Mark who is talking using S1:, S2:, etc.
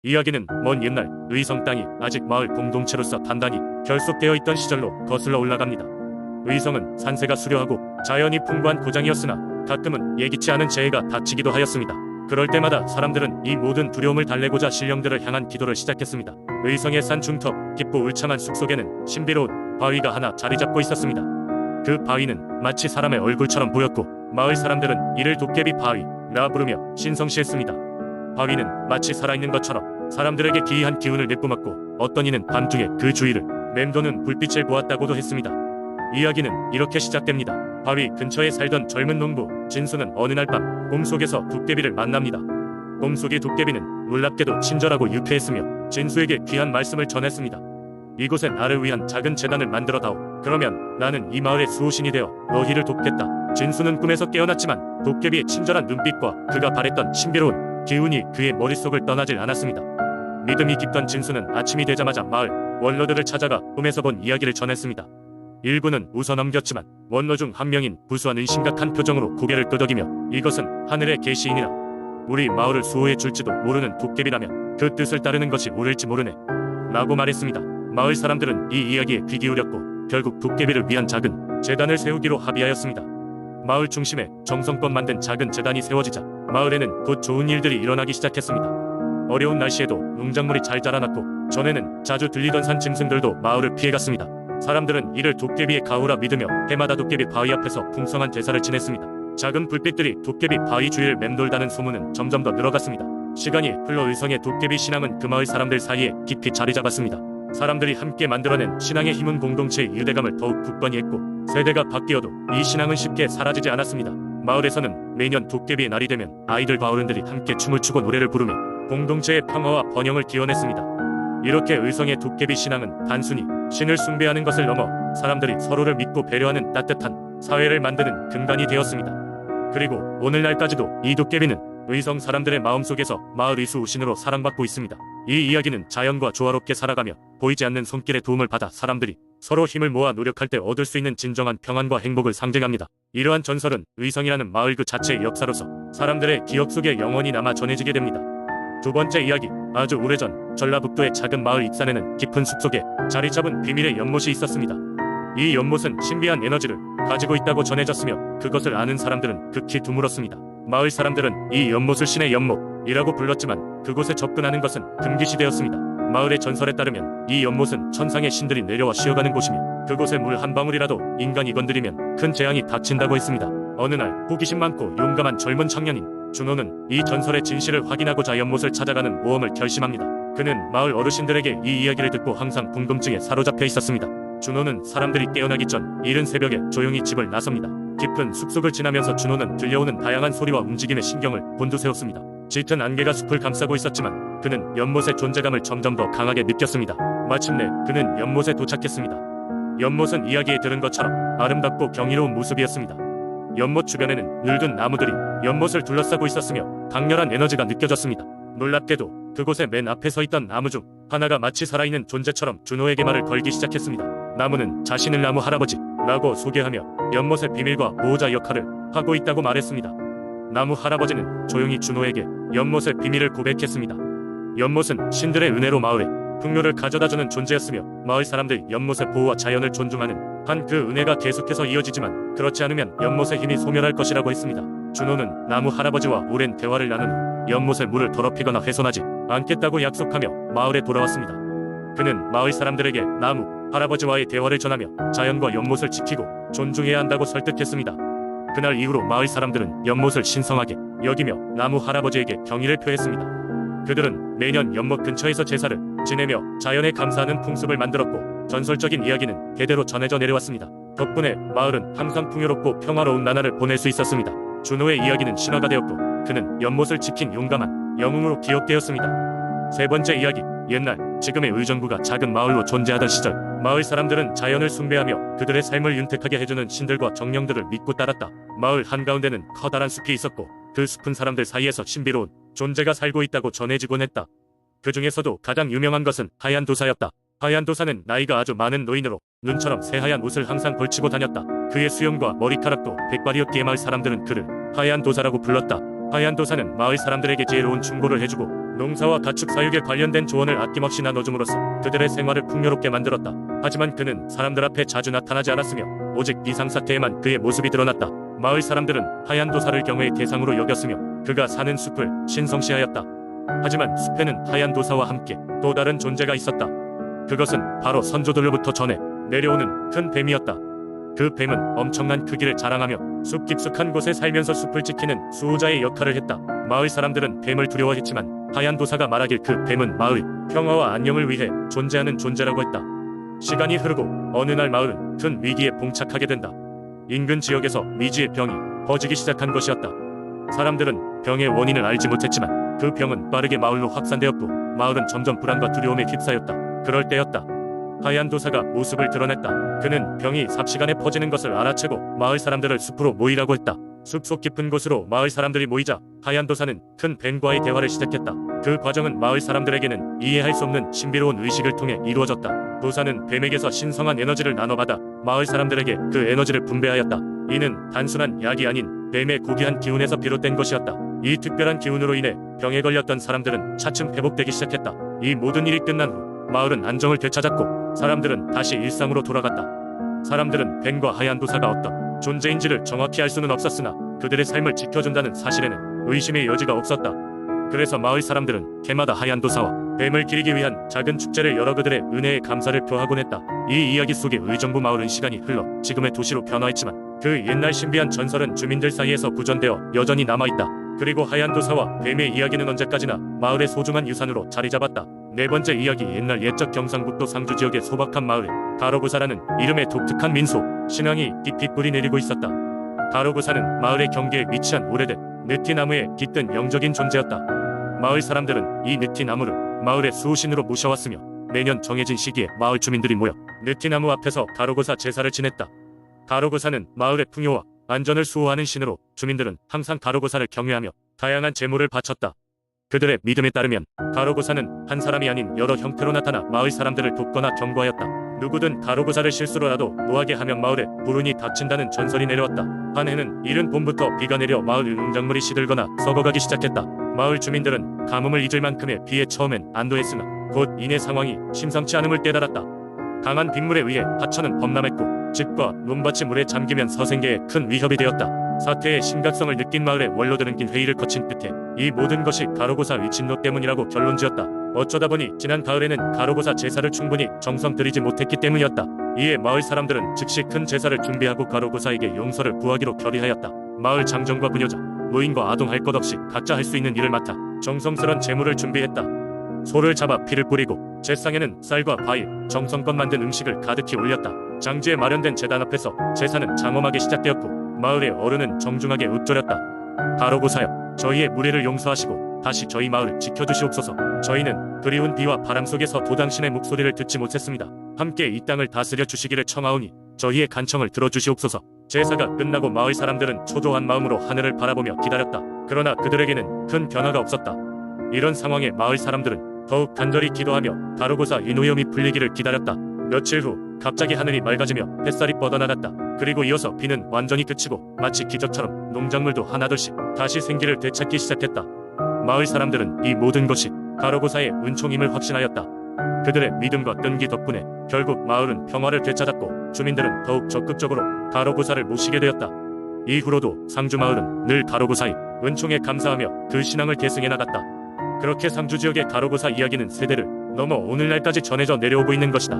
S1: 이야기는 먼 옛날 의성 땅이 아직 마을 공동체로서 단단히 결속되어 있던 시절로 거슬러 올라갑니다. 의성은 산세가 수려하고 자연이 풍부한 고장이었으나 가끔은 예기치 않은 재해가 닥치기도 하였습니다. 그럴 때마다 사람들은 이 모든 두려움을 달래고자 신령들을 향한 기도를 시작했습니다. 의성의 산 중턱 깊고 울창한 숲속에는 신비로운 바위가 하나 자리 잡고 있었습니다. 그 바위는 마치 사람의 얼굴처럼 보였고 마을 사람들은 이를 도깨비 바위라 부르며 신성시했습니다. 바위는 마치 살아있는 것처럼 사람들에게 기이한 기운을 내뿜었고 어떤 이는 밤중에 그 주위를 맴도는 불빛을 보았다고도 했습니다. 이야기는 이렇게 시작됩니다. 바위 근처에 살던 젊은 농부 진수는 어느 날 밤 꿈속에서 도깨비를 만납니다. 꿈속의 도깨비는 놀랍게도 친절하고 유쾌했으며 진수에게 귀한 말씀을 전했습니다. 이곳에 나를 위한 작은 재단을 만들어다오. 그러면 나는 이 마을의 수호신이 되어 너희를 돕겠다. 진수는 꿈에서 깨어났지만 도깨비의 친절한 눈빛과 그가 바랬던 신비로운 기운이 그의 머릿속을 떠나질 않았습니다. 믿음이 깊던 진수는 아침이 되자마자 마을 원로들을 찾아가 꿈에서 본 이야기를 전했습니다. 일부는 웃어넘겼지만 원로 중 한 명인 부수한은 심각한 표정으로 고개를 끄덕이며 이것은 하늘의 계시이니라. 우리 마을을 수호해 줄지도 모르는 도깨비라면 그 뜻을 따르는 것이 옳을지 모르네 라고 말했습니다. 마을 사람들은 이 이야기에 귀 기울였고 결국 도깨비를 위한 작은 재단을 세우기로 합의하였습니다. 마을 중심에 정성껏 만든 작은 재단이 세워지자 마을에는 곧 좋은 일들이 일어나기 시작했습니다. 어려운 날씨에도 농작물이 잘 자라났고 전에는 자주 들리던 산 짐승들도 마을을 피해갔습니다. 사람들은 이를 도깨비의 가호라 믿으며 해마다 도깨비 바위 앞에서 풍성한 제사를 지냈습니다. 작은 불빛들이 도깨비 바위 주위를 맴돌다는 소문은 점점 더 늘어갔습니다. 시간이 흘러 의성의 도깨비 신앙은 그 마을 사람들 사이에 깊이 자리 잡았습니다. 사람들이 함께 만들어낸 신앙의 힘은 공동체의 유대감을 더욱 굳건히 했고 세대가 바뀌어도 이 신앙은 쉽게 사라지지 않았습니다. 마을에서는 매년 도깨비의 날이 되면 아이들과 어른들이 함께 춤을 추고 노래를 부르며 공동체의 평화와 번영을 기원했습니다. 이렇게 의성의 도깨비 신앙은 단순히 신을 숭배하는 것을 넘어 사람들이 서로를 믿고 배려하는 따뜻한 사회를 만드는 근간이 되었습니다. 그리고 오늘날까지도 이 도깨비는 의성 사람들의 마음속에서 마을 의수신으로 사랑받고 있습니다. 이 이야기는 자연과 조화롭게 살아가며 보이지 않는 손길의 도움을 받아 사람들이 서로 힘을 모아 노력할 때 얻을 수 있는 진정한 평안과 행복을 상징합니다. 이러한 전설은 의성이라는 마을 그 자체의 역사로서 사람들의 기억 속에 영원히 남아 전해지게 됩니다. 두 번째 이야기, 아주 오래전 전라북도의 작은 마을 익산에는 깊은 숲속에 자리 잡은 비밀의 연못이 있었습니다. 이 연못은 신비한 에너지를 가지고 있다고 전해졌으며 그것을 아는 사람들은 극히 드물었습니다. 마을 사람들은 이 연못을 신의 연못이라고 불렀지만 그곳에 접근하는 것은 금기시되었습니다. 마을의 전설에 따르면 이 연못은 천상의 신들이 내려와 쉬어가는 곳이며 그곳에 물 한 방울이라도 인간이 건드리면 큰 재앙이 닥친다고 했습니다. 어느 날 호기심 많고 용감한 젊은 청년인 준호는 이 전설의 진실을 확인하고자 연못을 찾아가는 모험을 결심합니다. 그는 마을 어르신들에게 이 이야기를 듣고 항상 궁금증에 사로잡혀 있었습니다. 준호는 사람들이 깨어나기 전 이른 새벽에 조용히 집을 나섭니다. 깊은 숲속을 지나면서 준호는 들려오는 다양한 소리와 움직임에 신경을 곤두세웠습니다. 짙은 안개가 숲을 감싸고 있었지만 그는 연못의 존재감을 점점 더 강하게 느꼈습니다. 마침내 그는 연못에 도착했습니다. 연못은 이야기에 들은 것처럼 아름답고 경이로운 모습이었습니다. 연못 주변에는 늙은 나무들이 연못을 둘러싸고 있었으며 강렬한 에너지가 느껴졌습니다. 놀랍게도 그곳에 맨 앞에 서 있던 나무 중 하나가 마치 살아있는 존재처럼 준호에게 말을 걸기 시작했습니다. 나무는 자신을 나무 할아버지라고 소개하며 연못의 비밀과 보호자 역할을 하고 있다고 말했습니다. 나무 할아버지는 조용히 준호에게 연못의 비밀을 고백했습니다. 연못은 신들의 은혜로 마을에 풍요를 가져다주는 존재였으며 마을 사람들 연못의 보호와 자연을 존중하는 한 그 은혜가 계속해서 이어지지만 그렇지 않으면 연못의 힘이 소멸할 것이라고 했습니다. 준호는 나무 할아버지와 오랜 대화를 나눈 후 연못의 물을 더럽히거나 훼손하지 않겠다고 약속하며 마을에 돌아왔습니다. 그는 마을 사람들에게 나무 할아버지와의 대화를 전하며 자연과 연못을 지키고 존중해야 한다고 설득했습니다. 그날 이후로 마을 사람들은 연못을 신성하게 여기며 나무 할아버지에게 경의를 표했습니다. 그들은 매년 연못 근처에서 제사를 지내며 자연에 감사하는 풍습을 만들었고 전설적인 이야기는 대대로 전해져 내려왔습니다. 덕분에 마을은 항상 풍요롭고 평화로운 나날을 보낼 수 있었습니다. 준호의 이야기는 신화가 되었고 그는 연못을 지킨 용감한 영웅으로 기억되었습니다. 세 번째 이야기, 옛날 지금의 의정부가 작은 마을로 존재하던 시절 마을 사람들은 자연을 숭배하며 그들의 삶을 윤택하게 해주는 신들과 정령들을 믿고 따랐다. 마을 한가운데는 커다란 숲이 있었고 그 숲은 사람들 사이에서 신비로운 존재가 살고 있다고 전해지곤 했다. 그 중에서도 가장 유명한 것은 하얀 도사였다. 하얀 도사는 나이가 아주 많은 노인으로 눈처럼 새하얀 옷을 항상 걸치고 다녔다. 그의 수염과 머리카락도 백발이었기에 마을 사람들은 그를 하얀 도사라고 불렀다. 하얀 도사는 마을 사람들에게 지혜로운 충고를 해주고 농사와 가축 사육에 관련된 조언을 아낌없이 나눠줌으로써 그들의 생활을 풍요롭게 만들었다. 하지만 그는 사람들 앞에 자주 나타나지 않았으며 오직 비상사태에만 그의 모습이 드러났다. 마을 사람들은 하얀 도사를 경외의 대상으로 여겼으며 그가 사는 숲을 신성시하였다. 하지만 숲에는 하얀 도사와 함께 또 다른 존재가 있었다. 그것은 바로 선조들로부터 전해 내려오는 큰 뱀이었다. 그 뱀은 엄청난 크기를 자랑하며 숲 깊숙한 곳에 살면서 숲을 지키는 수호자의 역할을 했다. 마을 사람들은 뱀을 두려워했지만 하얀 도사가 말하길 그 뱀은 마을의 평화와 안녕을 위해 존재하는 존재라고 했다. 시간이 흐르고 어느 날 마을은 큰 위기에 봉착하게 된다. 인근 지역에서 미지의 병이 퍼지기 시작한 것이었다. 사람들은 병의 원인을 알지 못했지만 그 병은 빠르게 마을로 확산되었고 마을은 점점 불안과 두려움에 휩싸였다. 그럴 때였다. 하얀 도사가 모습을 드러냈다. 그는 병이 삽시간에 퍼지는 것을 알아채고 마을 사람들을 숲으로 모이라고 했다. 숲속 깊은 곳으로 마을 사람들이 모이자 하얀 도사는 큰 뱀과의 대화를 시작했다. 그 과정은 마을 사람들에게는 이해할 수 없는 신비로운 의식을 통해 이루어졌다. 도사는 뱀에게서 신성한 에너지를 나눠받아 마을 사람들에게 그 에너지를 분배하였다. 이는 단순한 약이 아닌 뱀의 고귀한 기운에서 비롯된 것이었다. 이 특별한 기운으로 인해 병에 걸렸던 사람들은 차츰 회복되기 시작했다. 이 모든 일이 끝난 후 마을은 안정을 되찾았고 사람들은 다시 일상으로 돌아갔다. 사람들은 뱀과 하얀 도사가 어떤 존재인지를 정확히 알 수는 없었으나 그들의 삶을 지켜준다는 사실에는 의심의 여지가 없었다. 그래서 마을 사람들은 해마다 하얀 도사와 뱀을 기리기 위한 작은 축제를 열어 그들의 은혜에 감사를 표하곤 했다. 이 이야기 속에 의정부 마을은 시간이 흘러 지금의 도시로 변화했지만 그 옛날 신비한 전설은 주민들 사이에서 구전되어 여전히 남아있다. 그리고 하얀 도사와 뱀의 이야기는 언제까지나 마을의 소중한 유산으로 자리 잡았다. 네 번째 이야기. 옛날 옛적 경상북도 상주 지역의 소박한 마을에 가로구사라는 이름의 독특한 민속 신앙이 깊이 뿌리 내리고 있었다. 가로구사는 마을의 경계에 위치한 오래된 느티나무에 깃든 영적인 존재였다. 마을 사람들은 이 느티나무를 마을의 수호신으로 모셔왔으며 매년 정해진 시기에 마을 주민들이 모여 느티나무 앞에서 가로구사 제사를 지냈다. 가로구사는 마을의 풍요와 안전을 수호하는 신으로 주민들은 항상 가로구사를 경외하며 다양한 제물을 바쳤다. 그들의 믿음에 따르면 가로구사는 한 사람이 아닌 여러 형태로 나타나 마을 사람들을 돕거나 경고하였다. 누구든 가로구사를 실수로라도 노하게 하면 마을에 불운이 닥친다는 전설이 내려왔다. 한 해는 이른 봄부터 비가 내려 마을 농작물이 시들거나 썩어가기 시작했다. 마을 주민들은 가뭄을 잊을 만큼의 비에 처음엔 안도했으나 곧 이내 상황이 심상치 않음을 깨달았다. 강한 빗물에 의해 하천은 범람했고 집과 논밭이 물에 잠기면 서생계에 큰 위협이 되었다. 사태의 심각성을 느낀 마을의 원로들은 긴 회의를 거친 끝에 이 모든 것이 가로구사 위친노 때문이라고 결론지었다. 어쩌다 보니 지난 가을에는 가로구사 제사를 충분히 정성 들이지 못했기 때문이었다. 이에 마을 사람들은 즉시 큰 제사를 준비하고 가로구사에게 용서를 구하기로 결의하였다. 마을 장정과 부녀자, 노인과 아동 할 것 없이 각자 할 수 있는 일을 맡아 정성스런 제물을 준비했다. 소를 잡아 피를 뿌리고 제상에는 쌀과 과일, 정성껏 만든 음식을 가득히 올렸다. 장지에 마련된 제단 앞에서 제사는 장엄하게 시작되었고 마을의 어른은 정중하게 읊조렸다. 가로구사여, 저희의 무례를 용서하시고 다시 저희 마을을 지켜주시옵소서. 저희는 그리운 비와 바람 속에서 도당신의 목소리를 듣지 못했습니다. 함께 이 땅을 다스려 주시기를 청하오니 저희의 간청을 들어주시옵소서. 제사가 끝나고 마을 사람들은 초조한 마음으로 하늘을 바라보며 기다렸다. 그러나 그들에게는 큰 변화가 없었다. 이런 상황에 마을 사람들은 더욱 간절히 기도하며 가로구사 인오염이 풀리기를 기다렸다. 며칠 후 갑자기 하늘이 맑아지며 햇살이 뻗어나갔다. 그리고 이어서 비는 완전히 그치고 마치 기적처럼 농작물도 하나둘씩 다시 생기를 되찾기 시작했다. 마을 사람들은 이 모든 것이 가로구사의 은총임을 확신하였다. 그들의 믿음과 끈기 덕분에 결국 마을은 평화를 되찾았고 주민들은 더욱 적극적으로 가로구사를 모시게 되었다. 이후로도 상주 마을은 늘 가로구사의 은총에 감사하며 그 신앙을 계승해 나갔다. 그렇게 상주 지역의 가로구사 이야기는 세대를 넘어 오늘날까지 전해져 내려오고 있는 것이다.